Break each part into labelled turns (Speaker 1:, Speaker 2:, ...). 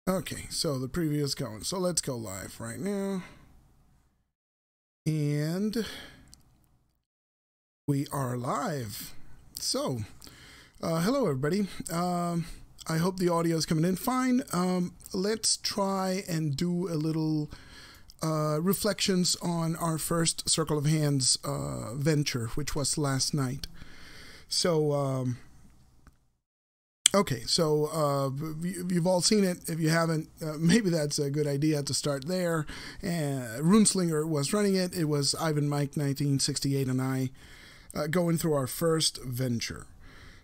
Speaker 1: Okay, so the preview is going. So let's go live right now. And we are live. So, hello everybody. I hope the audio is coming in fine. Let's try and do a little reflections on our first Circle of Hands venture, which was last night. So, okay, so you've all seen it. If you haven't, maybe that's a good idea to start there. Runeslinger was running it. It was Ivan Mike 1968 and I going through our first venture.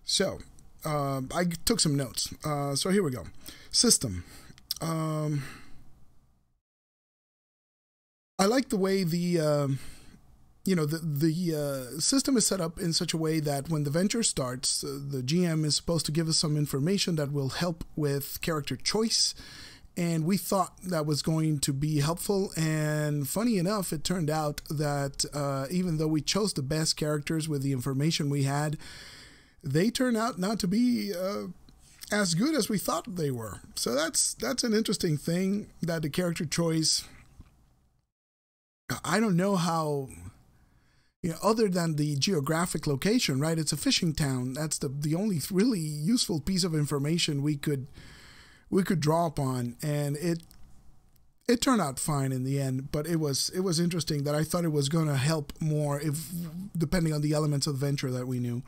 Speaker 1: So I took some notes. So here we go. System. I like the way the system is set up in such a way that when the venture starts, the GM is supposed to give us some information that will help with character choice, and we thought that was going to be helpful. And funny enough, it turned out that even though we chose the best characters with the information we had, they turned out not to be as good as we thought they were. So that's an interesting thing, that the character choice, I don't know how, other than the geographic location, right? It's a fishing town. That's the only really useful piece of information we could draw upon, and it turned out fine in the end. But it was interesting that I thought it was going to help more depending on the elements of the venture that we knew.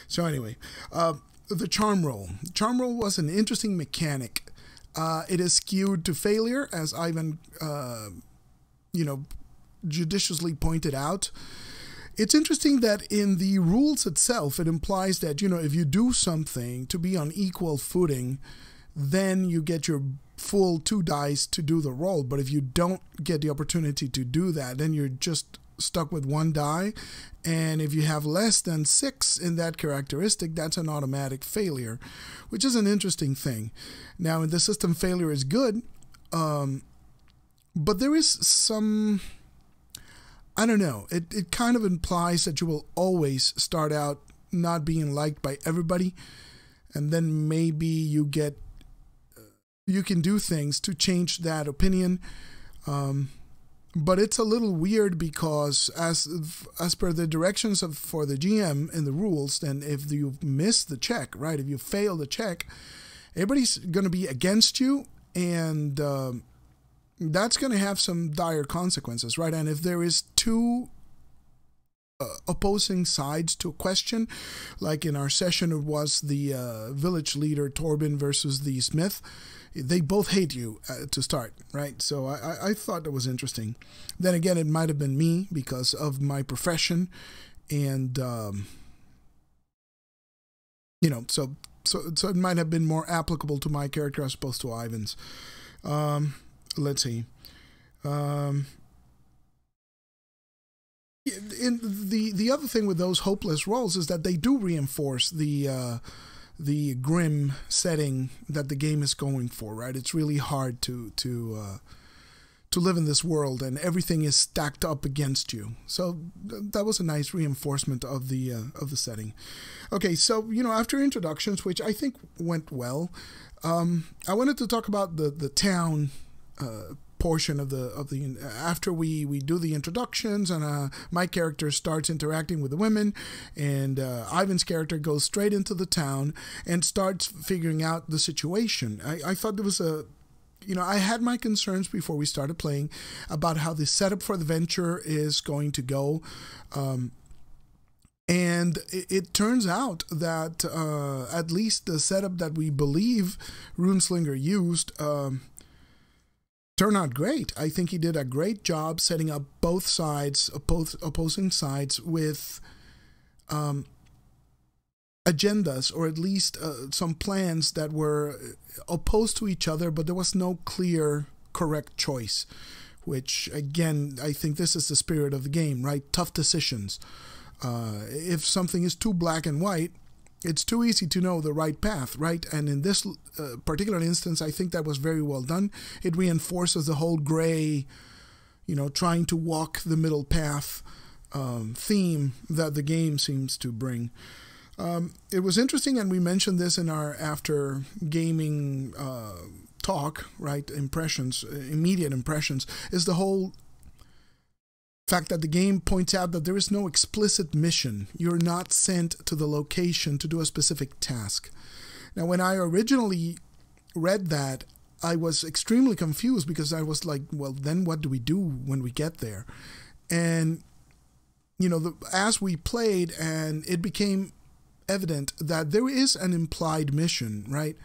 Speaker 1: So anyway, the charm roll. Charm roll was an interesting mechanic. It is skewed to failure, as Ivan, judiciously pointed out. It's interesting that in the rules itself, it implies that, if you do something to be on equal footing, then you get your full 2 dice to do the roll. But if you don't get the opportunity to do that, then you're just stuck with 1 die. And if you have less than 6 in that characteristic, that's an automatic failure, which is an interesting thing. Now, in the system, failure is good, but there is some, I don't know, it kind of implies that you will always start out not being liked by everybody, and then maybe you can do things to change that opinion. But it's a little weird because as per the directions for the GM in the rules, then if you miss the check, right, if you fail the check, everybody's going to be against you, and that's going to have some dire consequences, right? And if there is 2 opposing sides to a question, like in our session it was the village leader Torben versus the smith, they both hate you to start, right? So I thought that was interesting. Then again, it might have been me because of my profession, and so it might have been more applicable to my character as opposed to Ivan's. Let's see. In the other thing with those hopeless rolls is that they do reinforce the grim setting that the game is going for, right? It's really hard to live in this world, and everything is stacked up against you. So that was a nice reinforcement of the setting. Okay, so after introductions, which I think went well, I wanted to talk about the town portion of the after we do the introductions, and my character starts interacting with the women, and Ivan's character goes straight into the town and starts figuring out the situation. I thought there was I had my concerns before we started playing about how the setup for the venture is going to go, and it turns out that at least the setup that we believe Runeslinger used turned out great. I think he did a great job setting up both sides, opposing sides, with agendas, or at least some plans that were opposed to each other, but there was no clear correct choice, which again, I think this is the spirit of the game, right? Tough decisions. If something is too black and white, it's too easy to know the right path, right? And in this particular instance, I think that was very well done. It reinforces the whole gray, trying to walk the middle path theme that the game seems to bring. It was interesting, and we mentioned this in our after gaming talk, right? Impressions, immediate impressions, is the whole fact that the game points out that there is no explicit mission. You're not sent to the location to do a specific task. Now, when I originally read that, I was extremely confused because I was like, well, then what do we do when we get there? And, you know, as we played, and it became evident that there is an implied mission, right?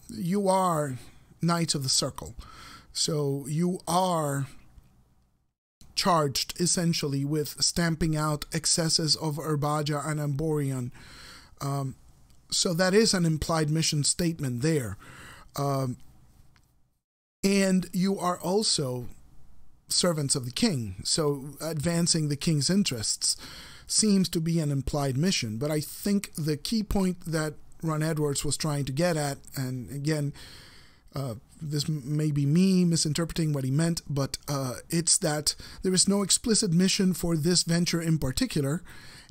Speaker 1: You are Knights of the Circle. So you are charged essentially with stamping out excesses of Urbaja and Amborion. So that is an implied mission statement there. And you are also servants of the king. So advancing the king's interests seems to be an implied mission. But I think the key point that Ron Edwards was trying to get at, and again, this may be me misinterpreting what he meant, but it's that there is no explicit mission for this venture in particular,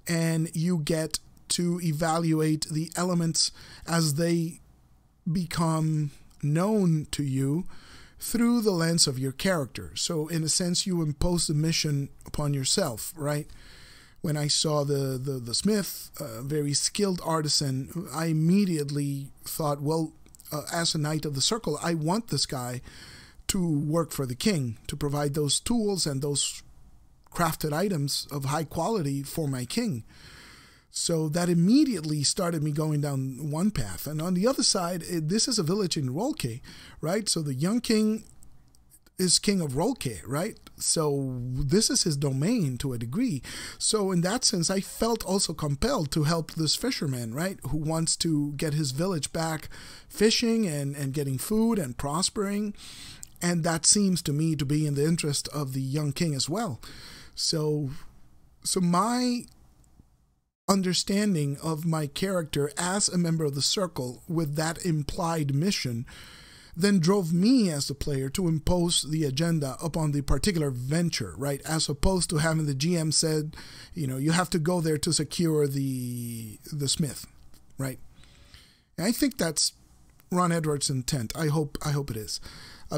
Speaker 1: and you get to evaluate the elements as they become known to you through the lens of your character. So in a sense, you impose the mission upon yourself, right? When I saw the smith, very skilled artisan, I immediately thought, well, as a Knight of the Circle, I want this guy to work for the king, to provide those tools and those crafted items of high quality for my king. So that immediately started me going down one path. And on the other side, this is a village in Rolke, right? So the young king is king of Rolke, right? So this is his domain to a degree. So in that sense, I felt also compelled to help this fisherman, right? Who wants to get his village back fishing and getting food and prospering. And that seems to me to be in the interest of the young king as well. So my understanding of my character as a member of the circle with that implied mission then drove me as the player to impose the agenda upon the particular venture, right? As opposed to having the GM said, you know, you have to go there to secure the smith, right? And I think that's Ron Edwards' intent. I hope it is.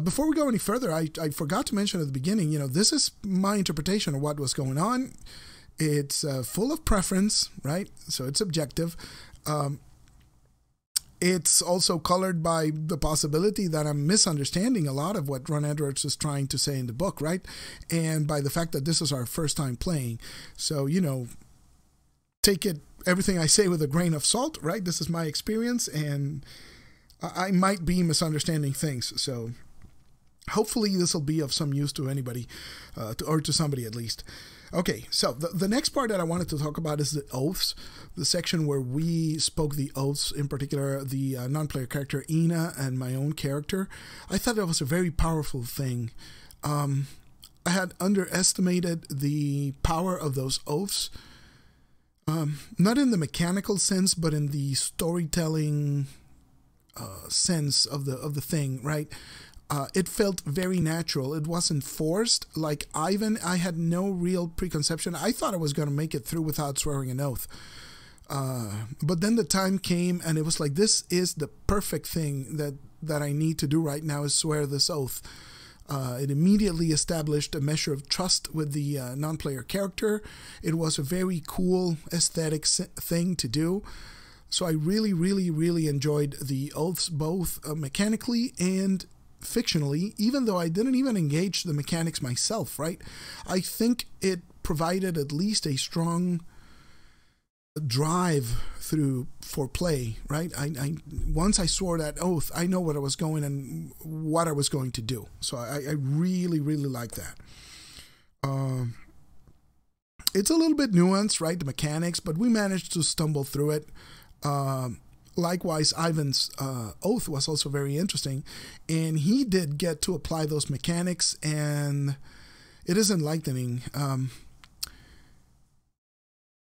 Speaker 1: Before we go any further, I forgot to mention at the beginning, you know, this is my interpretation of what was going on. It's full of preference, right? So it's objective. It's also colored by the possibility that I'm misunderstanding a lot of what Ron Edwards is trying to say in the book, right? And by the fact that this is our first time playing. So, you know, take everything I say with a grain of salt, right? This is my experience, and I might be misunderstanding things. So hopefully this will be of some use to anybody, or to somebody at least. Okay, so the next part that I wanted to talk about is the oaths, the section where we spoke the oaths, in particular the non-player character Ina and my own character. I thought that was a very powerful thing. I had underestimated the power of those oaths, not in the mechanical sense, but in the storytelling sense of the thing, right? It felt very natural. It wasn't forced. Like Ivan, I had no real preconception. I thought I was going to make it through without swearing an oath. But then the time came, and it was like, this is the perfect thing that I need to do right now, is swear this oath. It immediately established a measure of trust with the non-player character. It was a very cool aesthetic thing to do. So I really, really, really enjoyed the oaths, both mechanically and fictionally, even though I didn't even engage the mechanics myself, right? I think it provided at least a strong drive for play, right? I once I swore that oath, I know what I was going and what I was going to do. So I really, really like that. It's a little bit nuanced, right? The mechanics, but we managed to stumble through it. Likewise, Ivan's oath was also very interesting, and he did get to apply those mechanics, and it is enlightening. I'm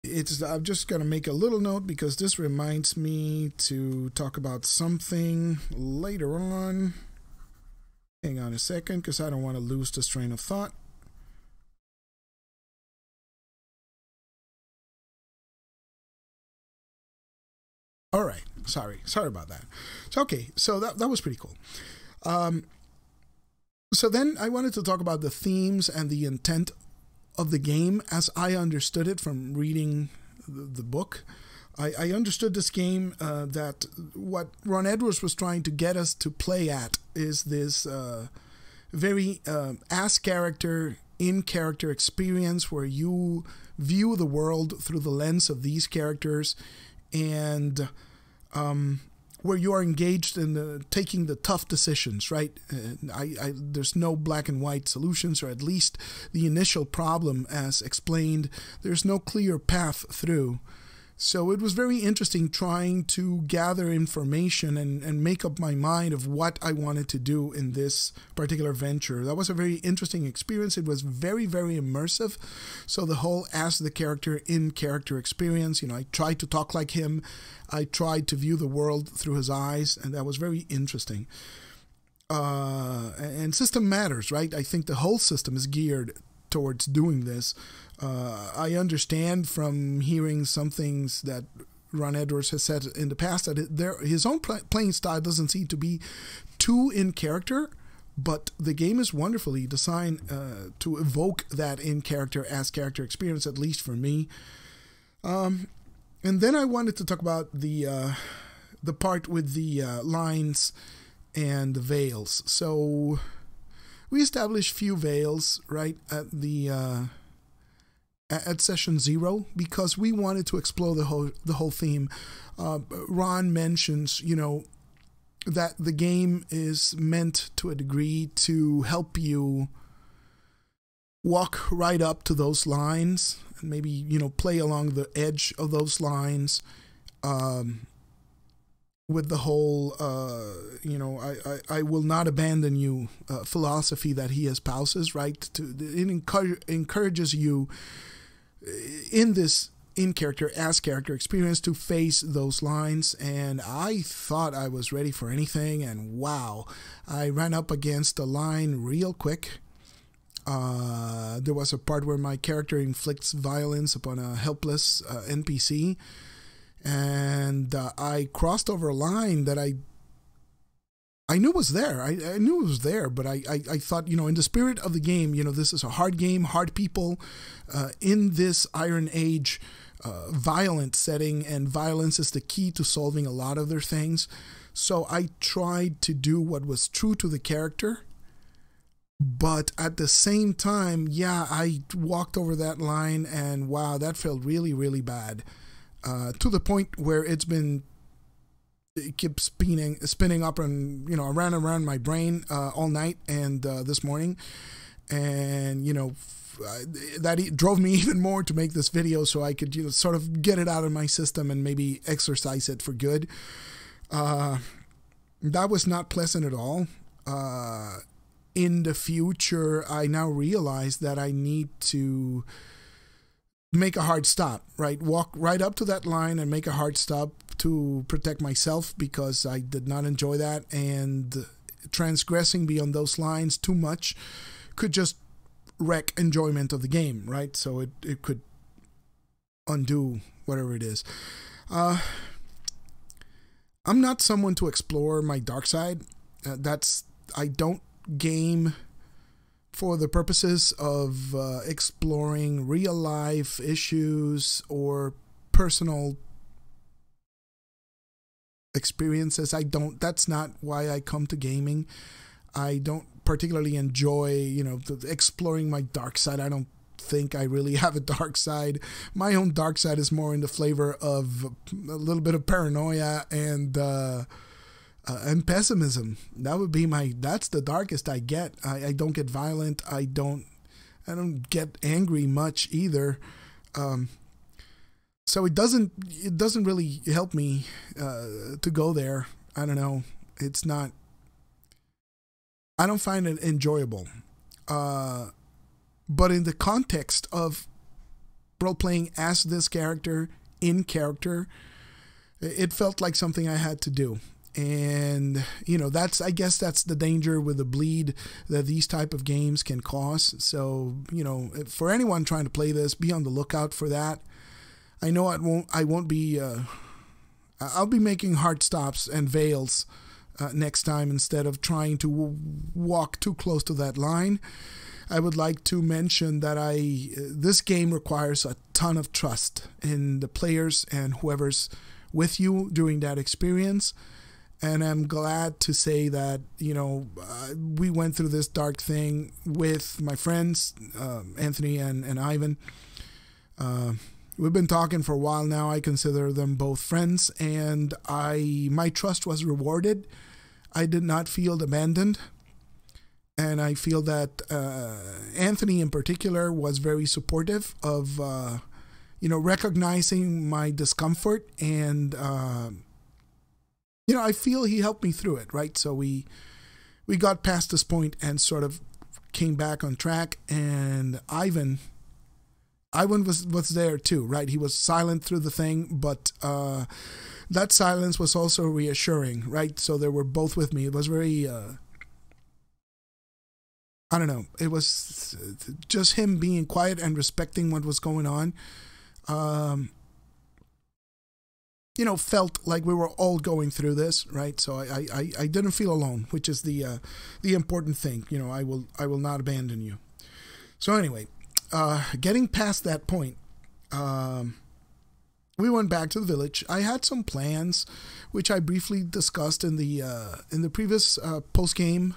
Speaker 1: just going to make a little note because this reminds me to talk about something later on. Hang on a second, because I don't want to lose this train of thought. All right. Sorry about that. So, okay, so that was pretty cool. So then I wanted to talk about the themes and the intent of the game as I understood it from reading the book. I understood this game that what Ron Edwards was trying to get us to play at is this very as character, in character experience where you view the world through the lens of these characters, and where you are engaged in taking the tough decisions, right? There's no black and white solutions, or at least the initial problem as explained, there's no clear path through. So it was very interesting trying to gather information and make up my mind of what I wanted to do in this particular venture. That was a very interesting experience. It was very, very immersive. So the whole as the character, in character experience, I tried to talk like him. I tried to view the world through his eyes, and that was very interesting. And system matters, right? I think the whole system is geared towards doing this. I understand from hearing some things that Ron Edwards has said in the past that his own playing style doesn't seem to be too in character, but the game is wonderfully designed to evoke that in character as character experience, at least for me. And then I wanted to talk about the part with the lines and the veils. So we established few veils right at session 0 because we wanted to explore the whole theme. Ron mentions, that the game is meant to a degree to help you walk right up to those lines and maybe, play along the edge of those lines, with the whole, I will not abandon you philosophy that he espouses, right? It encourages you in this in-character, as-character experience to face those lines, and I thought I was ready for anything, and wow, I ran up against a line real quick. There was a part where my character inflicts violence upon a helpless NPC, and I crossed over a line that I knew was there. I knew it was there, but I thought, in the spirit of the game, this is a hard game, hard people, in this Iron Age violent setting, and violence is the key to solving a lot of their things. So I tried to do what was true to the character, but at the same time, I walked over that line, and wow, that felt really, really bad. To the point where it keeps spinning up and, around my brain all night and this morning. And, that drove me even more to make this video so I could, sort of get it out of my system and maybe exercise it for good. That was not pleasant at all. In the future, I now realize that I need to make a hard stop, right? Walk right up to that line and make a hard stop to protect myself, because I did not enjoy that, and transgressing beyond those lines too much could just wreck enjoyment of the game, right? So it could undo whatever it is. I'm not someone to explore my dark side. I don't game for the purposes of exploring real life issues or personal experiences. That's not why I come to gaming. I don't particularly enjoy, exploring my dark side. I don't think I really have a dark side. My own dark side is more in the flavor of a little bit of paranoia and pessimism. That's the darkest I get. I don't get violent. I don't get angry much either. So it doesn't really help me to go there. I don't know. I don't find it enjoyable. But in the context of role-playing as this character, in character, it felt like something I had to do. And, I guess that's the danger with the bleed that these type of games can cause. So, for anyone trying to play this, be on the lookout for that. I know I won't be, I'll be making hard stops and veils next time instead of trying to walk too close to that line. I would like to mention that this game requires a ton of trust in the players and whoever's with you during that experience. And I'm glad to say that, we went through this dark thing with my friends, Anthony and Ivan. We've been talking for a while now. I consider them both friends, and my trust was rewarded. I did not feel abandoned. And I feel that Anthony in particular was very supportive of, recognizing my discomfort. And, I feel he helped me through it, right? So we got past this point and sort of came back on track. And Ivan was there too, right? He was silent through the thing, but that silence was also reassuring, right? So they were both with me. It was very... I don't know. It was just him being quiet and respecting what was going on. Felt like we were all going through this, right? So I didn't feel alone, which is the important thing. I will not abandon you. So anyway, getting past that point, we went back to the village. I had some plans, which I briefly discussed in the previous post-game.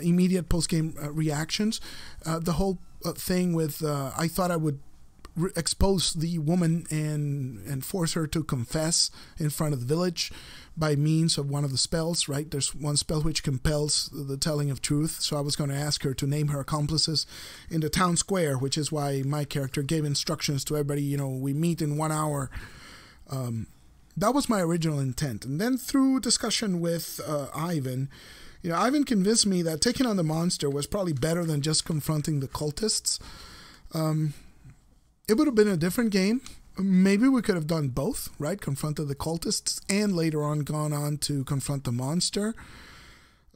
Speaker 1: Immediate post-game reactions. The whole thing with I thought I would expose the woman and force her to confess in front of the village by means of one of the spells, right? There's one spell which compels the telling of truth. So I was going to ask her to name her accomplices in the town square, which is why my character gave instructions to everybody, we meet in 1 hour. That was my original intent. And then through discussion with Ivan, Ivan convinced me that taking on the monster was probably better than just confronting the cultists. It would have been a different game. Maybe we could have done both, right? Confronted the cultists and later on gone on to confront the monster.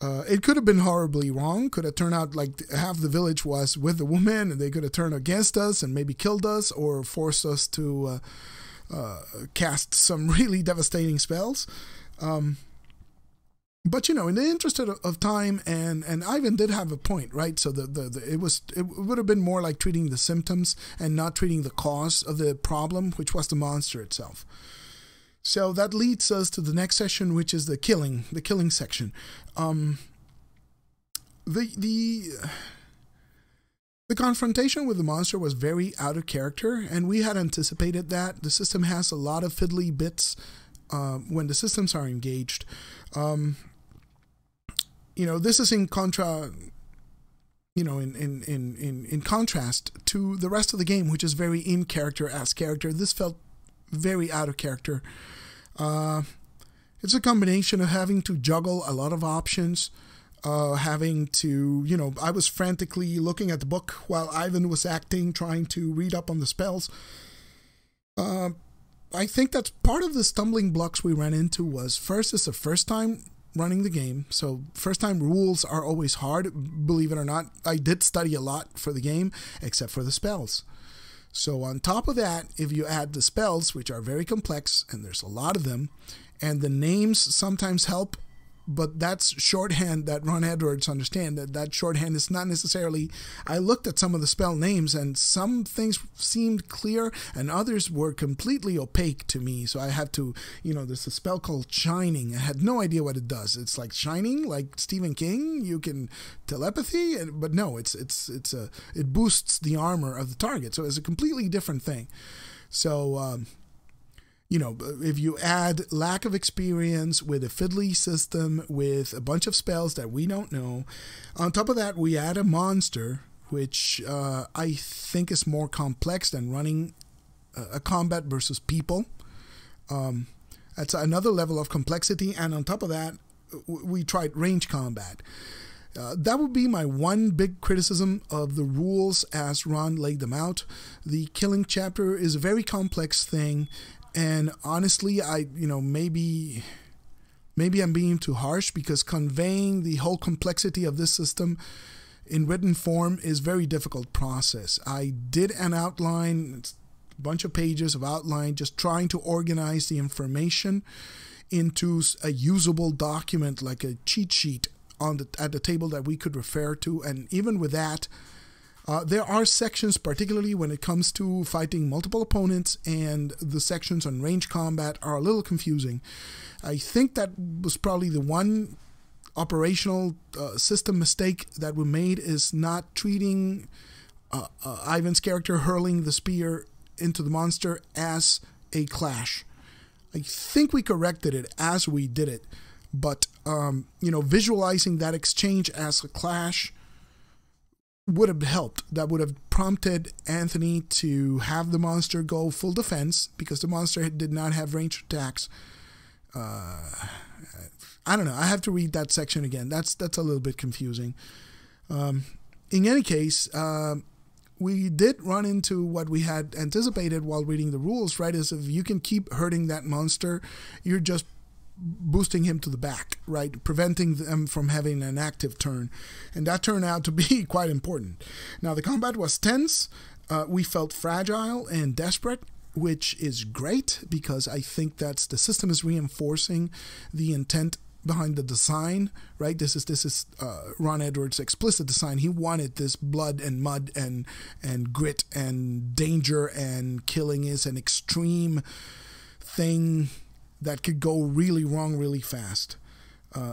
Speaker 1: It could have been horribly wrong. Could have turned out like half the village was with the woman and they could have turned against us and maybe killed us or forced us to cast some really devastating spells. But in the interest of time, and Ivan did have a point, right? So it would have been more like treating the symptoms and not treating the cause of the problem, which was the monster itself. So that leads us to the next session, which is the killing section. The confrontation with the monster was very out of character, and we had anticipated that. The system has a lot of fiddly bits when the systems are engaged. This is in contrast to the rest of the game, which is very in character as character. This felt very out of character. It's a combination of having to juggle a lot of options, having to, I was frantically looking at the book while Ivan was acting, trying to read up on the spells. I think that's part of the stumbling blocks we ran into was first, it's the first time running the game. So first time rules are always hard, believe it or not. I did study a lot for the game, except for the spells. So on top of that, if you add the spells, which are very complex, and there's a lot of them, and the names sometimes help, but that's shorthand that Ron Edwards understand that shorthand is not necessarily. I looked at some of the spell names and some things seemed clear and others were completely opaque to me. So I had to, there's a spell called Shining. I had no idea what it does. It's like Shining, like Stephen King. You can telepathy, but no, it boosts the armor of the target. So it's a completely different thing. So. If you add lack of experience with a fiddly system, with a bunch of spells that we don't know, on top of that, we add a monster, which I think is more complex than running a combat versus people. That's another level of complexity. And on top of that, we tried range combat. That would be my one big criticism of the rules as Ron laid them out. The killing chapter is a very complex thing. And honestly, maybe I'm being too harsh because conveying the whole complexity of this system in written form is a very difficult process. I did an outline, it's bunch of pages of outline, just trying to organize the information into a usable document, like a cheat sheet at the table that we could refer to. And even with that, there are sections, particularly when it comes to fighting multiple opponents, and the sections on range combat are a little confusing. I think that was probably the one operational system mistake that we made, is not treating Ivan's character hurling the spear into the monster as a clash. I think we corrected it as we did it, but visualizing that exchange as a clash would have helped. That would have prompted Anthony to have the monster go full defense, because the monster did not have ranged attacks. I don't know. I have to read that section again. That's a little bit confusing. In any case, we did run into what we had anticipated while reading the rules, right? Is if you can keep hurting that monster, you're just boosting him to the back, right? Preventing them from having an active turn. And that turned out to be quite important. Now, the combat was tense. We felt fragile and desperate, which is great, because I think the system is reinforcing the intent behind the design, right? This is Ron Edwards' explicit design. He wanted this blood and mud and grit and danger, and killing is an extreme thing that could go really wrong really fast.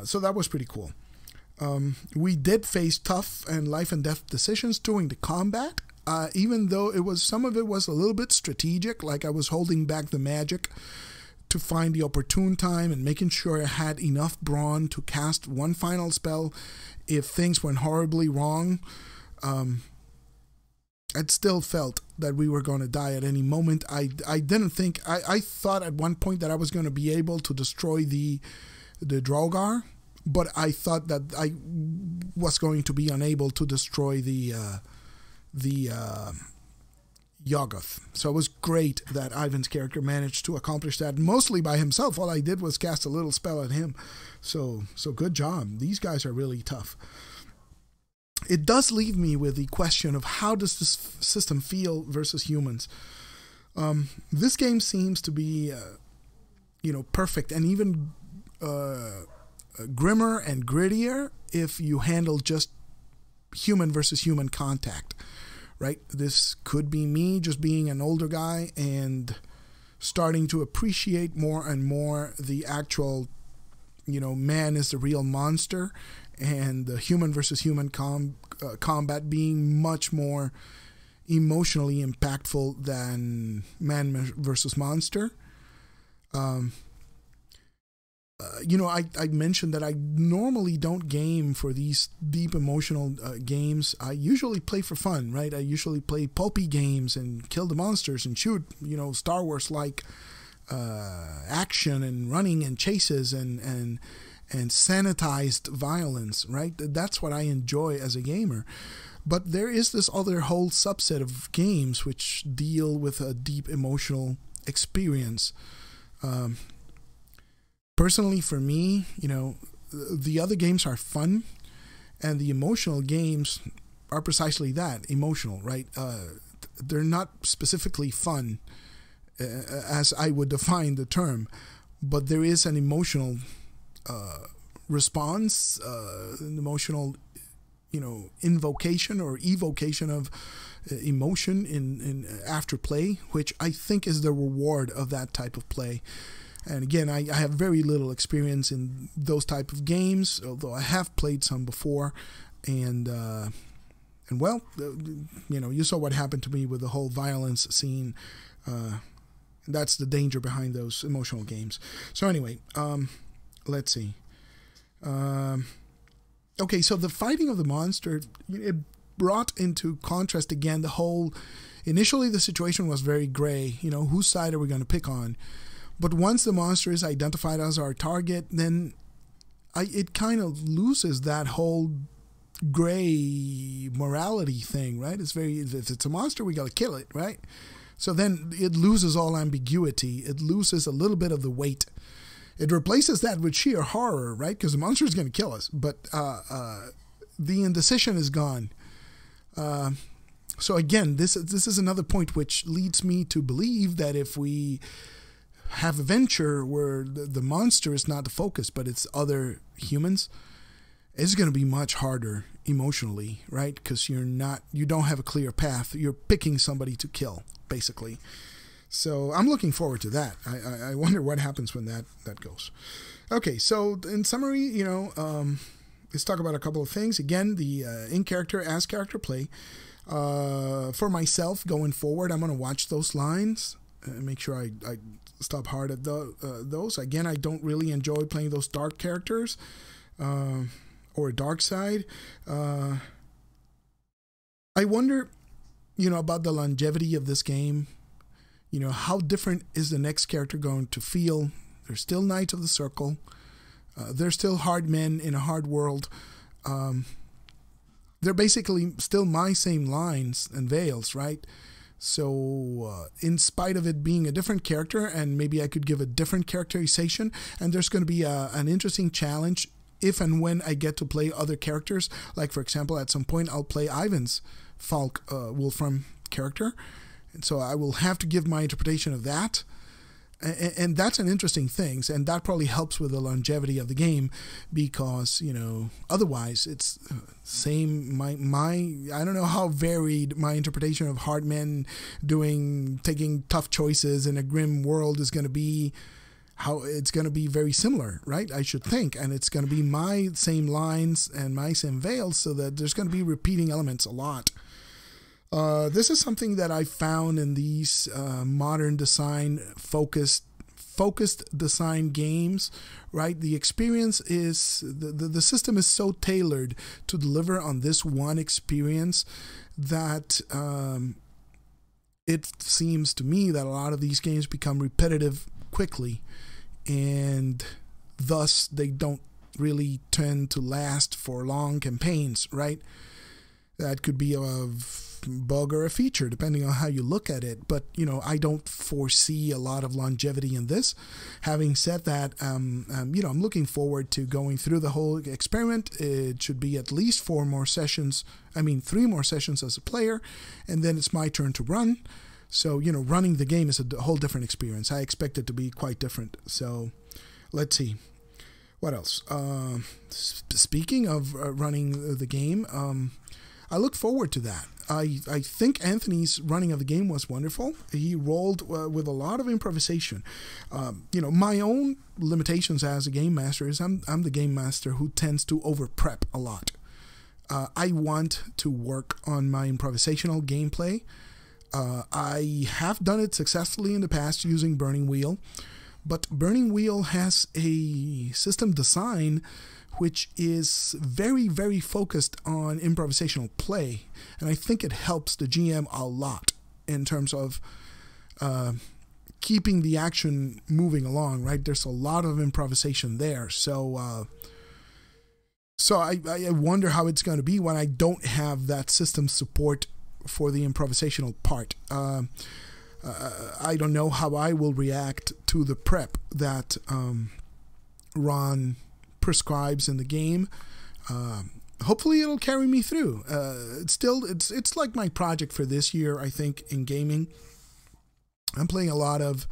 Speaker 1: So that was pretty cool. We did face tough and life and death decisions during the combat, even though some of it was a little bit strategic, like I was holding back the magic to find the opportune time and making sure I had enough brawn to cast one final spell if things went horribly wrong. I'd still felt that we were going to die at any moment. I didn't think... I thought at one point that I was going to be able to destroy the Draugr, but I thought that I was going to be unable to destroy the Yuggoth. So it was great that Ivan's character managed to accomplish that mostly by himself. All I did was cast a little spell at him. So good job. These guys are really tough. It does leave me with the question of how does this system feel versus humans. This game seems to be, perfect, and even grimmer and grittier if you handle just human versus human contact, right? This could be me just being an older guy and starting to appreciate more and more the actual, man is the real monster, and the human versus human combat being much more emotionally impactful than man versus monster. I mentioned that I normally don't game for these deep emotional games. I usually play for fun, right? I usually play pulpy games and kill the monsters and shoot, Star Wars-like action and running and chases and sanitized violence, right? That's what I enjoy as a gamer. But there is this other whole subset of games which deal with a deep emotional experience. Personally, for me, the other games are fun, and the emotional games are precisely that, emotional, right? They're not specifically fun, as I would define the term, but there is an emotional response, an emotional, invocation or evocation of emotion in after play, which I think is the reward of that type of play. And again, I have very little experience in those type of games, although I have played some before, and well, you saw what happened to me with the whole violence scene. That's the danger behind those emotional games. So anyway, let's see. Okay, so the fighting of the monster, it brought into contrast again the whole... Initially, the situation was very gray. Whose side are we going to pick on? But once the monster is identified as our target, then it kind of loses that whole gray morality thing, right? If it's a monster, we got to kill it, right? So then it loses all ambiguity. It loses a little bit of the weight. It replaces that with sheer horror, right? Because the monster is going to kill us. But the indecision is gone. So again, this is another point which leads me to believe that if we have a venture where the monster is not the focus, but it's other humans, it's going to be much harder emotionally, right? Because you don't have a clear path. You're picking somebody to kill, basically. So I'm looking forward to that. I wonder what happens when that goes. Okay, so in summary, let's talk about a couple of things. Again, the in-character, as-character play. For myself, going forward, I'm going to watch those lines and make sure I stop hard at those. Again, I don't really enjoy playing those dark characters or dark side. I wonder, about the longevity of this game. How different is the next character going to feel? They're still Knights of the Circle. They're still hard men in a hard world. They're basically still my same lines and veils, right? So in spite of it being a different character, and maybe I could give a different characterization, and there's going to be an interesting challenge if and when I get to play other characters. Like, for example, at some point I'll play Ivan's Falk Wolfram character. And so I will have to give my interpretation of that. And that's an interesting thing, and that probably helps with the longevity of the game, because otherwise it's same. I don't know how varied my interpretation of hard men taking tough choices in a grim world is going to be. How it's going to be very similar, right? I should think, and it's going to be my same lines and my same veils, so that there's going to be repeating elements a lot. This is something that I found in these modern design focused design games, right? The experience is the system is so tailored to deliver on this one experience that it seems to me that a lot of these games become repetitive quickly, and thus they don't really tend to last for long campaigns, right? That could be a bug or a feature, depending on how you look at it. But, I don't foresee a lot of longevity in this. Having said that, I'm looking forward to going through the whole experiment. It should be at least 3 more sessions as a player, and then it's my turn to run. So, running the game is a whole different experience. I expect it to be quite different. So, let's see. What else? Speaking of running the game, I look forward to that. I think Anthony's running of the game was wonderful. He rolled with a lot of improvisation. My own limitations as a game master is I'm the game master who tends to over-prep a lot. I want to work on my improvisational gameplay. I have done it successfully in the past using Burning Wheel, but Burning Wheel has a system design which is very, very focused on improvisational play. And I think it helps the GM a lot in terms of keeping the action moving along, right? There's a lot of improvisation there. So I wonder how it's going to be when I don't have that system support for the improvisational part. I don't know how I will react to the prep that Ron prescribes in the game. Hopefully it'll carry me through. It's like my project for this year, I think, in gaming. I'm playing a lot of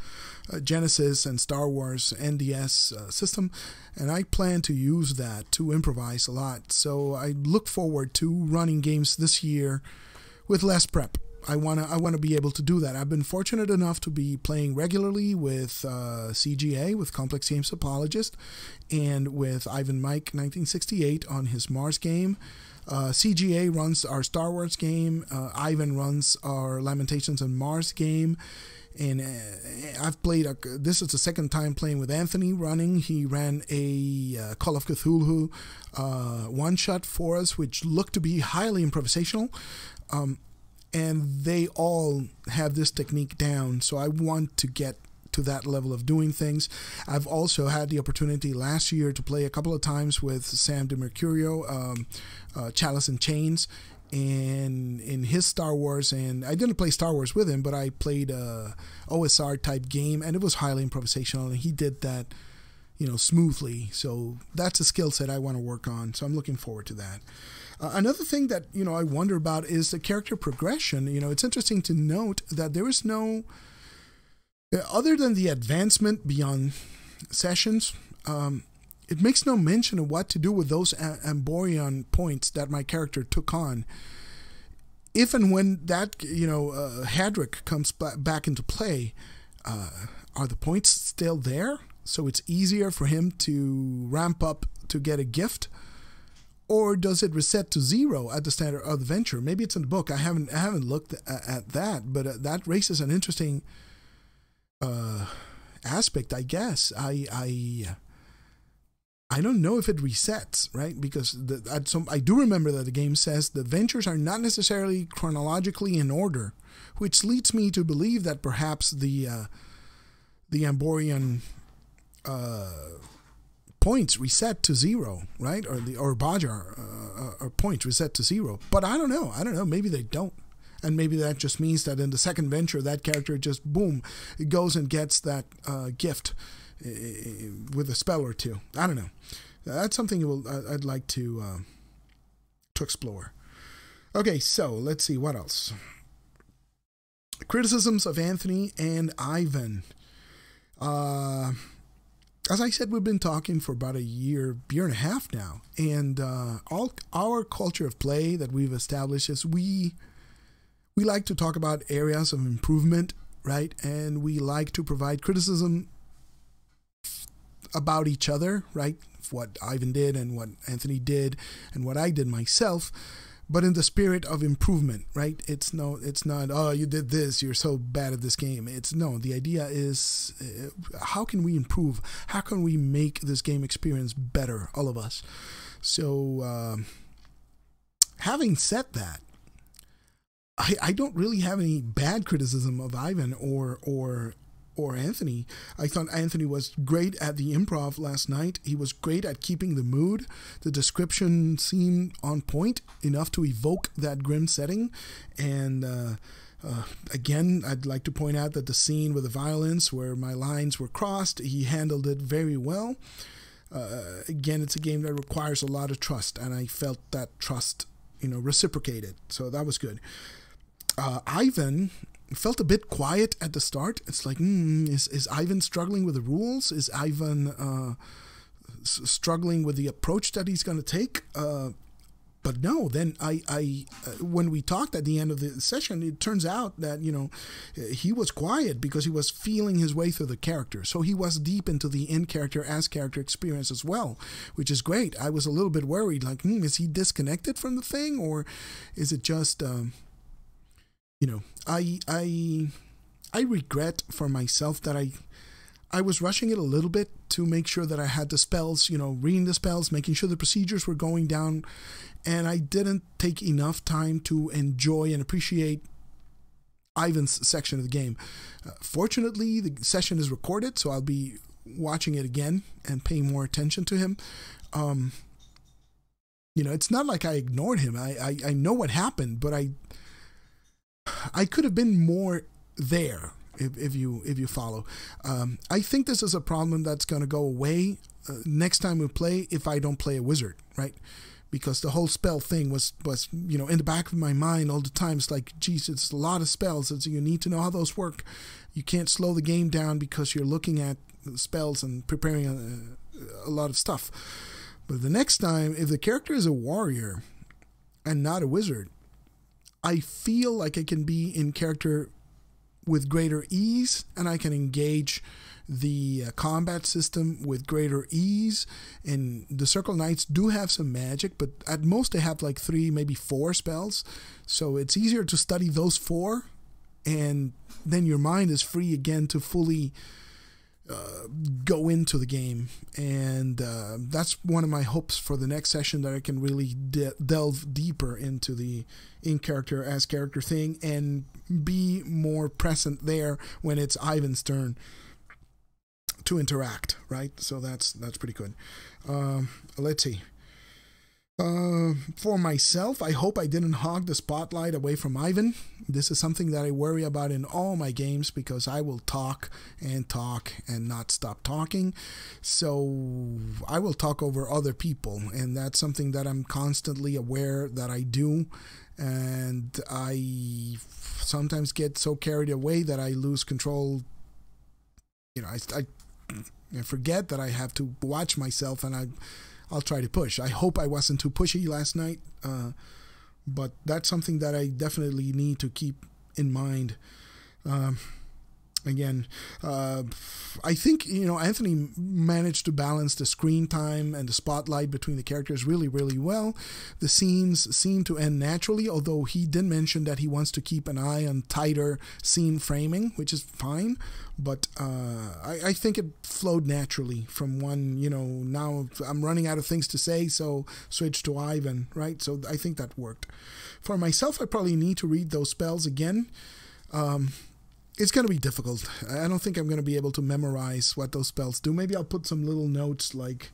Speaker 1: Genesis and Star Wars NDS system, and I plan to use that to improvise a lot. So I look forward to running games this year with less prep. I wanna be able to do that. I've been fortunate enough to be playing regularly with CGA, with Complex Games Apologist, and with Ivan Mike 1968 on his Mars game. CGA runs our Star Wars game. Ivan runs our Lamentations on Mars game. And I've played, this is the second time playing with Anthony running. He ran a Call of Cthulhu one-shot for us, which looked to be highly improvisational. And they all have this technique down, so I want to get to that level of doing things. I've also had the opportunity last year to play a couple of times with Sam DiMercurio, Chalice and Chains, and in his Star Wars, and I didn't play Star Wars with him, but I played a OSR type game, and it was highly improvisational, and he did that smoothly. So that's a skill set I want to work on. So I'm looking forward to that. Another thing that, I wonder about is the character progression. It's interesting to note that there is no, other than the advancement beyond sessions, it makes no mention of what to do with those Amborion points that my character took on. If and when that, Hadric comes back into play, are the points still there? So it's easier for him to ramp up to get a gift? Or does it reset to 0 at the start of the venture? Maybe it's in the book. I haven't looked at that, but that raises an interesting aspect, I guess. I don't know if it resets, right? Because I do remember that the game says the ventures are not necessarily chronologically in order, which leads me to believe that perhaps the Amborion points reset to 0, right? Or Bajar or points reset to 0. But I don't know. Maybe they don't. And maybe that just means that in the second venture, that character just, boom, it goes and gets that gift with a spell or two. I don't know. That's something I'd like to explore. Okay, so let's see. What else? Criticisms of Anthony and Ivan. As I said, we've been talking for about a year and a half now, and all our culture of play that we've established is we like to talk about areas of improvement, right? And we like to provide criticism about each other, right? What Ivan did and what Anthony did and what I did myself, but in the spirit of improvement, right? It's not, oh, you did this, you're so bad at this game. The idea is, how can we improve? How can we make this game experience better, all of us? So, having said that, I don't really have any bad criticism of Ivan or Anthony. I thought Anthony was great at the improv last night. He was great at keeping the mood. The description seemed on point, enough to evoke that grim setting. And again, I'd like to point out that the scene with the violence where my lines were crossed, he handled it very well. Again, it's a game that requires a lot of trust, and I felt that trust, reciprocated. So that was good. Ivan felt a bit quiet at the start. It's like, is Ivan struggling with the rules? Is Ivan struggling with the approach that he's going to take? But no, then when we talked at the end of the session, it turns out that, he was quiet because he was feeling his way through the character. So he was deep into the in-character, as-character experience as well, which is great. I was a little bit worried, like, is he disconnected from the thing, or is it just... I regret for myself that I was rushing it a little bit to make sure that I had the spells, reading the spells, making sure the procedures were going down, and I didn't take enough time to enjoy and appreciate Ivan's section of the game. Fortunately, the session is recorded, so I'll be watching it again and paying more attention to him. It's not like I ignored him. I know what happened, but I could have been more there, if you follow. I think this is a problem that's going to go away next time we play if I don't play a wizard, right? Because the whole spell thing was in the back of my mind all the time. It's like, geez, it's a lot of spells. So you need to know how those work. You can't slow the game down because you're looking at spells and preparing a lot of stuff. But the next time, if the character is a warrior and not a wizard, I feel like I can be in character with greater ease, and I can engage the combat system with greater ease. And the Circle Knights do have some magic, but at most they have like 3, maybe 4 spells. So it's easier to study those 4, and then your mind is free again to fully go into the game. And that's one of my hopes for the next session, that I can really delve deeper into the in-character, as-character thing and be more present there when it's Ivan's turn to interact, right? So that's pretty good. Let's see. For myself, I hope I didn't hog the spotlight away from Ivan. This is something that I worry about in all my games because I will talk and not stop talking. So I will talk over other people, and that's something that I'm constantly aware that I do. And I sometimes get so carried away that I lose control. You know, I forget that I have to watch myself, and I'll try to push. I hope I wasn't too pushy last night, but that's something that I definitely need to keep in mind. Again, I think, Anthony managed to balance the screen time and the spotlight between the characters really, really well. The scenes seem to end naturally, although he did mention that he wants to keep an eye on tighter scene framing, which is fine. But I think it flowed naturally from one, now I'm running out of things to say, so switch to Ivan, right? So I think that worked. For myself, I probably need to read those spells again. It's going to be difficult. I don't think I'm going to be able to memorize what those spells do. Maybe I'll put some little notes like,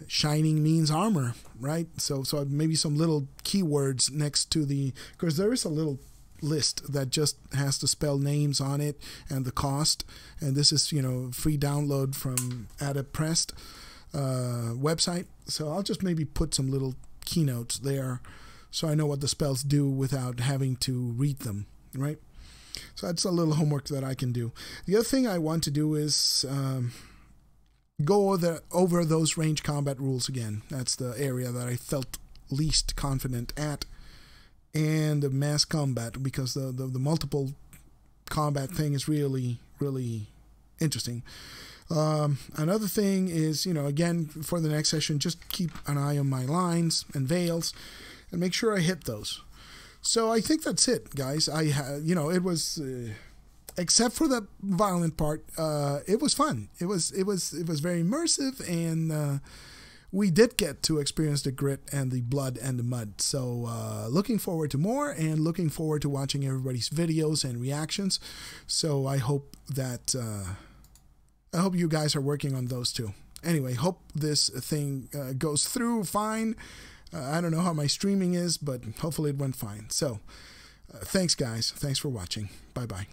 Speaker 1: shining means armor, right? So maybe some little keywords next to because there is a little list that just has the spell names on it and the cost. And this is, free download from Adeptpressed website. So I'll just maybe put some little keynotes there so I know what the spells do without having to read them, right? So that's a little homework that I can do. The other thing I want to do is go over those range combat rules again. That's the area that I felt least confident at. And the mass combat, because the multiple combat thing is really, really interesting. Another thing is, again, for the next session, just keep an eye on my lines and veils and make sure I hit those. So I think that's it, guys. It was, except for the violent part, it was fun. It was very immersive, and we did get to experience the grit and the blood and the mud. So looking forward to more, and looking forward to watching everybody's videos and reactions. So I hope that you guys are working on those too. Anyway, hope this thing goes through fine. I don't know how my streaming is, but hopefully it went fine. So, thanks, guys. Thanks for watching. Bye-bye.